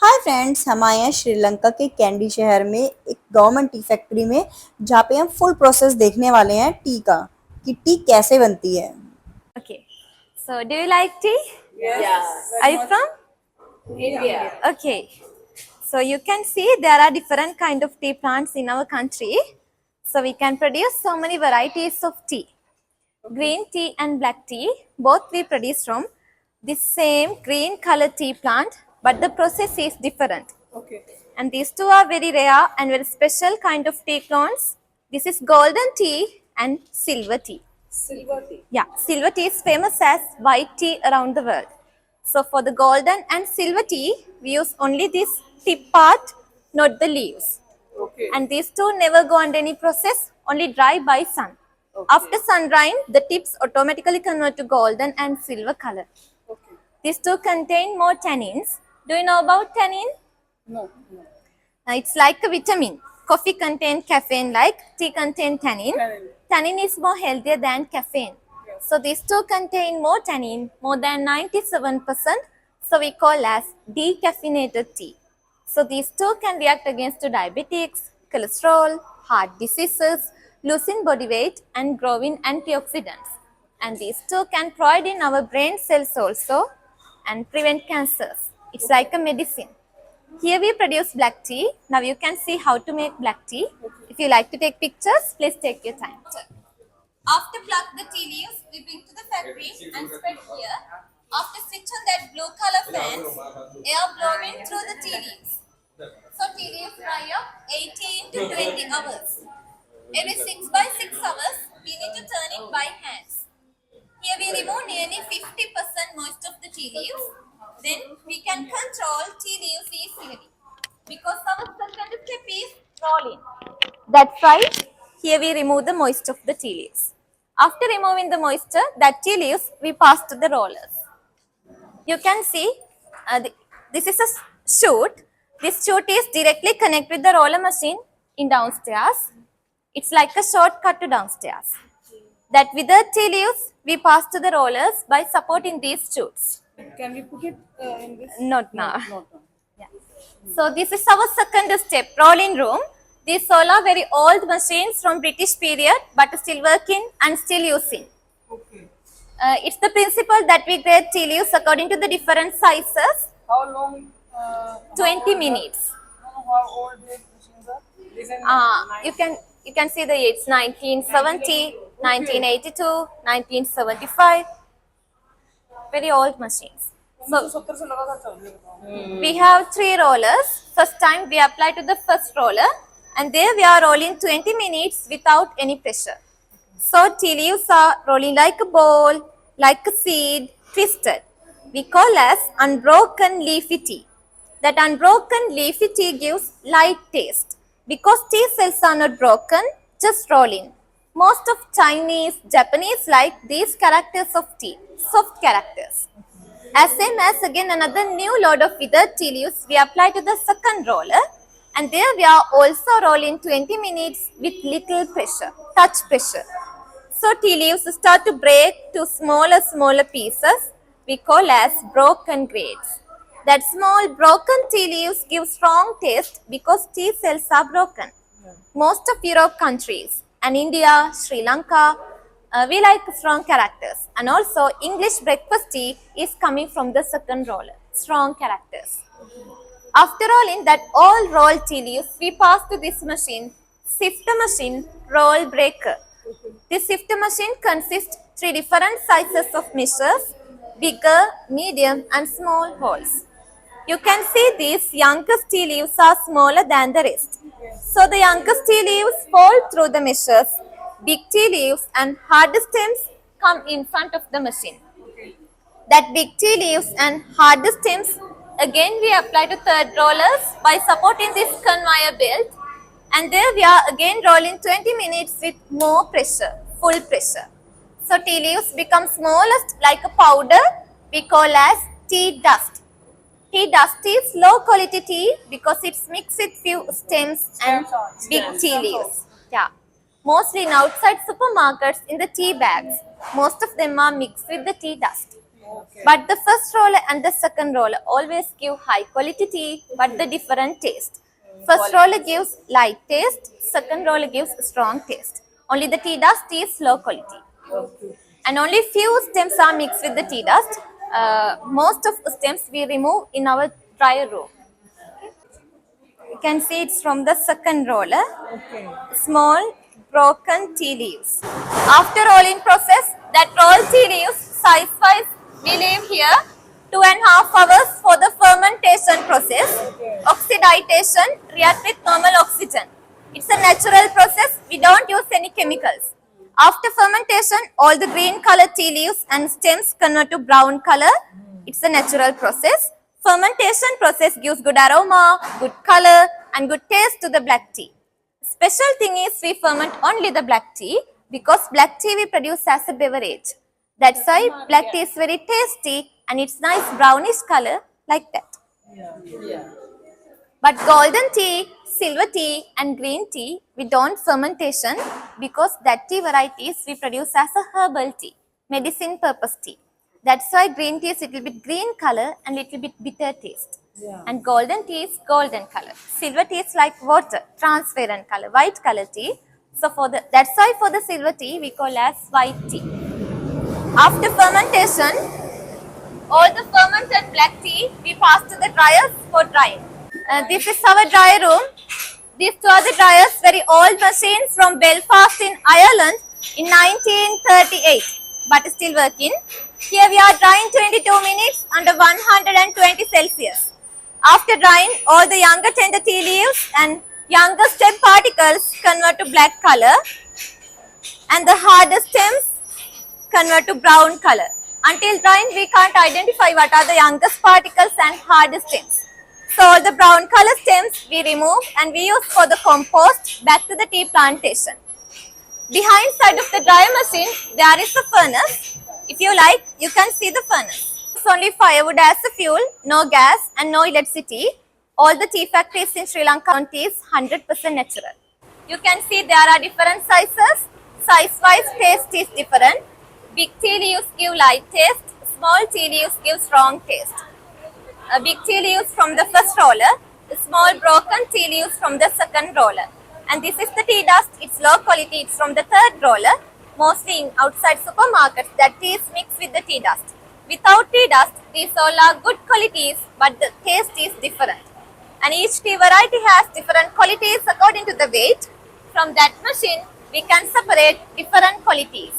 Hi friends, हम आए हैं श्रीलंका के कैंडी शहर में एक गवर्नमेंट टी फैक्ट्री में, जहाँ पे हम फुल प्रोसेस देखने वाले हैं टी का कि टी कैसे बनती है। Okay. So, do you like tea? Yes. Are you from? India. Okay. So, you can see there are different kind of tea plants in our country. So, we can produce so many varieties of tea. Green tea and black tea, both we produce from the same green color tea plant, but the process is different. Okay. And these two are very rare and very special kind of tea plants. This is golden tea and silver tea. Silver tea. Yeah, silver tea is famous as white tea around the world. So for the golden and silver tea, we use only this tip part, not the leaves. Okay. And these two never go under any process, only dry by sun. Okay. After sun drying, the tips automatically convert to golden and silver color. Okay. These two contain more tannins. Do you know about tannin? No. No. It's like a vitamin. Coffee contains caffeine like tea contains tannin. Tannin. Tannin is more healthier than caffeine. Yes. So these two contain more tannin, more than 97%. So we call as decaffeinated tea. So these two can react against diabetics, cholesterol, heart diseases, losing body weight and growing antioxidants. And these two can provide in our brain cells also and prevent cancers. It's like a medicine. Here we produce black tea. Now you can see how to make black tea. If you like to take pictures, please take your time. After pluck the tea leaves, we bring to the factory and spread here. After switch on that blue color fans, air blowing through the tea leaves. So tea leaves dry up 18 to 20 hours. Every 6 by 6 hours, we need to turn it by hands. Here we remove nearly 50% moist of the tea leaves. Then we can control tea leaves easily because our second step is rolling. That's right. Here we remove the moisture of the tea leaves. After removing the moisture, that tea leaves we pass to the rollers. You can see this is a chute. This chute is directly connected with the roller machine in downstairs. It's like a shortcut to downstairs. That with the tea leaves we pass to the rollers by supporting these chutes. Can we put it in this? Not now. Not now. Yeah. So this is our second step, rolling room. These all are very old machines from British period, but still working and still using. Okay. It's the principle that we grade tea leaves according to the different sizes. How long? 20 minutes. How old these machines are? These are You can see the years 1970, 1982, 1975. Very old machines. So 1970 से लगातार चल रही है। we have 3 rollers. First time we apply to the first roller and there we are rolling 20 minutes without any pressure. So tea leaves are rolling like a ball, like a seed, twisted. We call as unbroken leafy tea. That unbroken leafy tea gives light taste. Because tea cells are not broken, just rolling. Most of Chinese, Japanese like these characters of tea, soft characters. As same as again another new load of withered tea leaves we apply to the second roller and there we are also rolling 20 minutes with little pressure, touch pressure. So tea leaves start to break to smaller pieces we call as broken grades. That small broken tea leaves give strong taste because tea cells are broken. Most of Europe countries and India, Sri Lanka, we like strong characters. And also English breakfast tea is coming from the second roller, strong characters. After rolling that all rolled tea leaves, we pass to this machine, sifter machine, roll breaker. This sifter machine consists 3 different sizes of measures, bigger, medium and small holes. You can see these youngest tea leaves are smaller than the rest. So the youngest tea leaves fall through the measures. Big tea leaves and hard stems come in front of the machine. That big tea leaves and hard stems again we apply to third rollers by supporting this conveyor belt and there we are again rolling 20 minutes with more pressure, full pressure. So tea leaves become smallest like a powder we call as tea dust. Tea dust is low quality tea because it's mixed with few stems and big tea leaves. Yeah. Mostly in outside supermarkets in the tea bags. Most of them are mixed with the tea dust. But the first roller and the second roller always give high quality tea, but the different taste. First roller gives light taste, second roller gives strong taste. Only the tea dust is low quality. And only few stems are mixed with the tea dust. Most of the stems we remove in our dryer room. You can see it's from the second roller. Okay. Small broken tea leaves. After rolling process, that rolled tea leaves size wise we leave here 2.5 hours for the fermentation process. Oxidation react with normal oxygen. It's a natural process. We don't use any chemicals. After fermentation, all the green color tea leaves and stems convert to brown color. It's a natural process. Fermentation process gives good aroma, good color and good taste to the black tea. Special thing is we ferment only the black tea because black tea we produce as a beverage. That's why black tea is very tasty and it's nice brownish color like that. But golden tea, silver tea and green tea we don't fermentation because that tea varieties we produce as a herbal tea, medicine purpose tea. That's why green tea is little bit green color and little bit bitter taste. And golden tea is golden color. Silver tea is like water, transparent color, white color tea. So that's why for the silver tea we call as white tea. After fermentation, all the fermented black tea we pass to the dryers for drying. This is our dry room. These two are the dryers, very old machines from Belfast in Ireland in 1938, but still working. Here we are drying 22 minutes under 120 Celsius. After drying, all the younger tender tea leaves and younger stem particles convert to black color and the harder stems convert to brown color. Until drying, we can't identify what are the youngest particles and harder stems. So all the brown color stems we remove and we use for the compost back to the tea plantation. Behind side of the dryer machine, there is a furnace. If you like, you can see the furnace. It's only firewood as a fuel, no gas and no electricity. All the tea factories in Sri Lanka is 100% natural. You can see there are different sizes. Size-wise taste is different. Big tea leaves give light taste, small tea leaves give strong taste. Big tea leaves from the first roller, small broken tea leaves from the second roller. And this is the tea dust, it's low quality, it's from the third roller. Mostly in outside supermarkets, that tea is mixed with the tea dust. Without tea dust, these all are good qualities, but the taste is different. And each tea variety has different qualities according to the weight. From that machine, we can separate different qualities.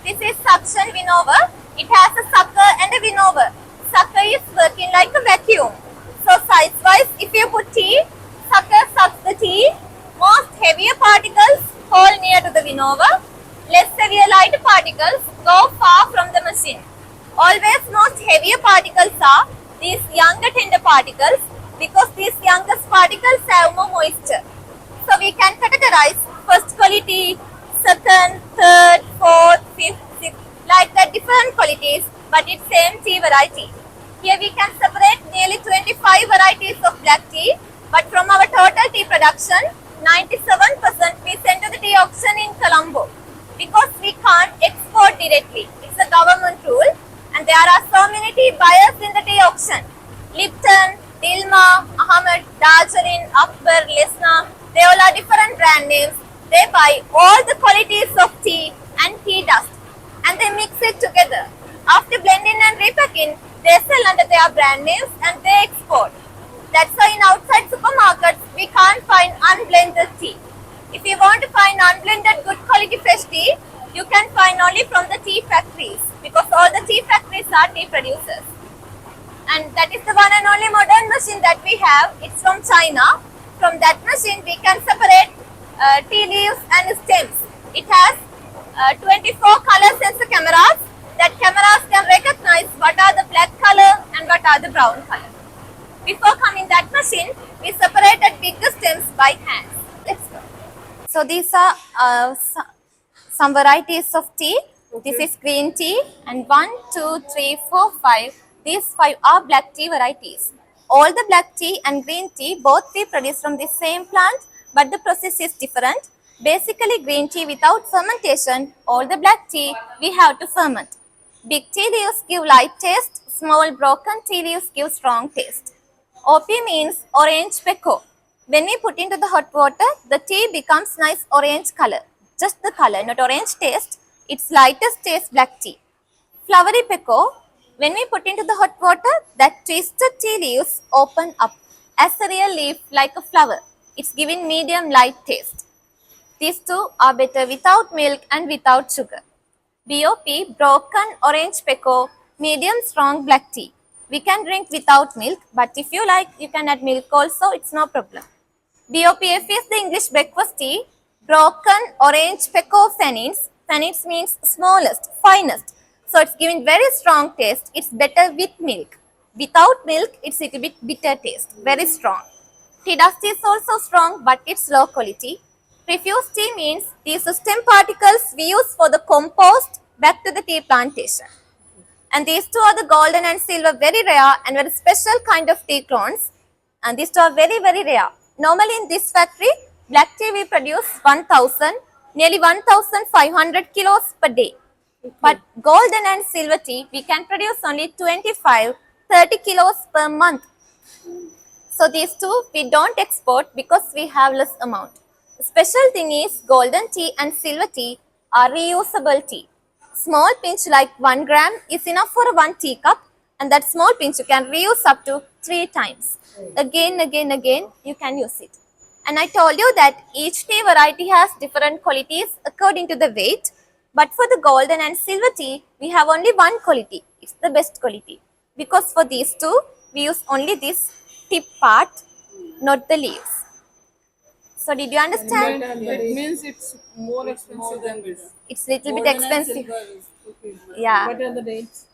This is suction winnower. It has a sucker and a winnower. Sucker is working like a vacuum. So size-wise, if you put tea, sucker sucks the tea. Most heavier particles fall near to the winnower. Less heavier light particles go far from the machine. Always most heavier particles are these younger tender particles because these youngest particles have more moisture. So we can categorize first quality, second, third, fourth, fifth, sixth, like that different qualities, but it's same tea variety. Here we can separate nearly 25 varieties of black tea, but from our total tea production, 97% we send to the tea auction in Colombo because we can't export directly. It's a government rule and there are so many tea buyers in the tea auction. Lipton, Dilma, Ahmed, Darjeeling, Akbar, Lesna, they all are different brand names. They buy all the qualities of tea and tea dust and they mix it together. After blending and repacking, they sell under their brand names and they export. That's why in outside supermarkets, we can't find unblended tea. If you want to find unblended good quality fresh tea, you can find only from the tea factories because all the tea factories are tea producers. And that is the one and only modern machine that we have. It's from China. From that machine, we can separate tea leaves and stems. It has 24 color sensor cameras. That cameras can recognize what are the black color and what are the brown color. Before coming that machine, we separated bigger stems by hand. Let's go. So these are some varieties of tea. This is green tea and 1, 2, 3, 4, 5. These 5 are black tea varieties. All the black tea and green tea both we produce from the same plant, but the process is different. Basically green tea without fermentation, all the black tea we have to ferment. Big tea leaves give light taste, small broken tea leaves give strong taste. OP means orange pekoe. When we put into the hot water, the tea becomes nice orange color. Just the color, not orange taste. Its lightest taste black tea. Flowery pekoe, when we put into the hot water, that twisted tea leaves open up as a real leaf like a flower. It's giving medium light taste. These two are better without milk and without sugar. BOP, broken orange pekoe, medium strong black tea. We can drink without milk, but if you like, you can add milk also, it's no problem. BOPF is the English breakfast tea, broken orange pekoe fenins. Fenins means smallest, finest. So it's giving very strong taste. It's better with milk. Without milk, it's a little bit bitter taste, very strong. Tea dust is also strong, but it's low quality. Refuse tea means these stem particles we use for the compost back to the tea plantation. And these two are the golden and silver, very rare and very special kind of tea clones. And these two are very, very rare. Normally in this factory, black tea we produce 1000, nearly 1500 kilos per day. But golden and silver tea, we can produce only 25, 30 kilos per month. So these two we don't export because we have less amount. The special thing is golden tea and silver tea are reusable tea. Small pinch like 1 gram is enough for 1 teacup, and that small pinch you can reuse up to 3 times. Again, you can use it. And I told you that each tea variety has different qualities according to the weight. But for the golden and silver tea, we have only one quality. It's the best quality. Because for these two, we use only this tip part, not the leaves. So did you understand? It means it's more expensive than this. It's little bit expensive. Okay. Yeah. What are the dates?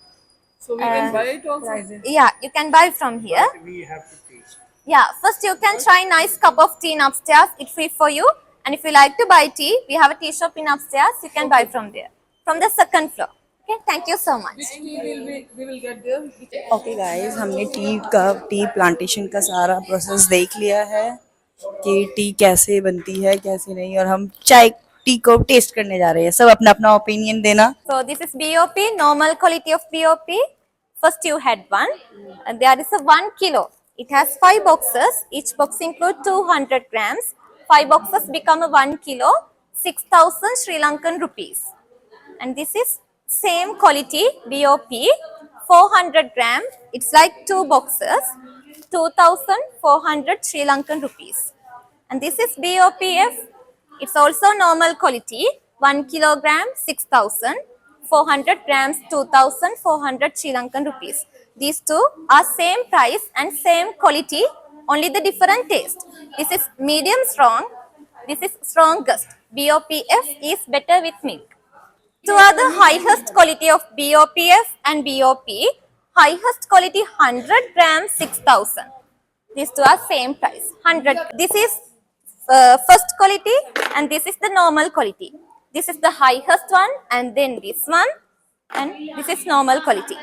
So we can buy it also. Yeah, you can buy from here. We have to taste. Yeah, first you can try nice cup of tea in upstairs. It's free for you. And if you like to buy tea, we have a tea shop in upstairs. You can buy from there, from the second floor. Okay, thank you so much. Which tea we will get there? Okay guys, हमने tea plantation का सारा process देख लिया है कि T कैसे बनती है कैसे नहीं, और हम टी को टेस्ट करने जा रहे हैं। सब अपना अपना ओपिनियन देना। So this is BOP, normal quality of BOP. First you had one, and there is a 1 kilo. It has 5 boxes. Each box includes 200 grams. 5 boxes become a 1 kilo, 6,000 Sri Lankan rupees. And this is same quality BOP, 400 gram. It's like 2 boxes, 2,400 Sri Lankan rupees. And this is BOPF. It's also normal quality, 1 kilogram, 6,000, 400 grams, 2,400 Sri Lankan rupees. These two are same price and same quality, only the different taste. This is medium strong, this is strongest. BOPF is better with milk. Two are the highest quality of BOPF and BOP. Highest quality 100 grams, 6,000. These two are same price, 100. This is first quality and this is the normal quality. This is the highest one and then this one and this is normal quality.